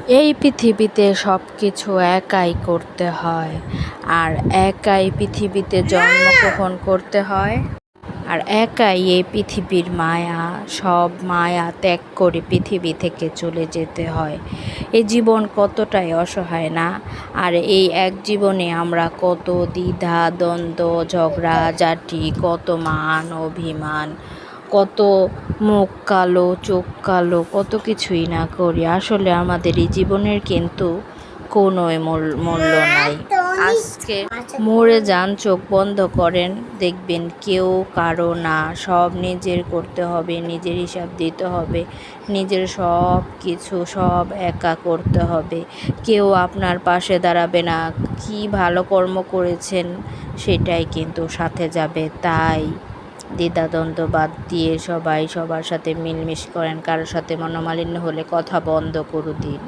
এই পৃথিবীতে সব কিছু একাই করতে হয়, আর একাই পৃথিবীতে জন্মগ্রহণ করতে হয়, আর একাই এই পৃথিবীর মায়া, সব মায়া ত্যাগ করে পৃথিবী থেকে চলে যেতে হয়। এই জীবন কতটাই অসহায় না? আর এই এক জীবনে আমরা কত দ্বিধা দ্বন্দ্ব, ঝগড়াঝাটি, কত মান অভিমান, কত মুখ কালো চোখ কালো, কত কিছুই না করি। আসলে আমাদের এই জীবনের কিন্তু কোনো মূল্য নাই। আজকে মরে যান, চোখ বন্ধ করেন, দেখবেন কেউ কারো না, সব নিজের করতে হবে, নিজের হিসাব দিতে হবে, নিজের সব কিছু সব একা করতে হবে। কেউ আপনার পাশে দাঁড়াবে না। কি ভালো কর্ম করেছেন সেটাই কিন্তু সাথে যাবে। তাই দ্বিধাদ্বন্দ্ব বাদ দিয়ে সবাই সবার সাথে মিলমিশ করেন। কারোর সাথে মনোমালিন্য হলে কথা বন্ধ করে দিন।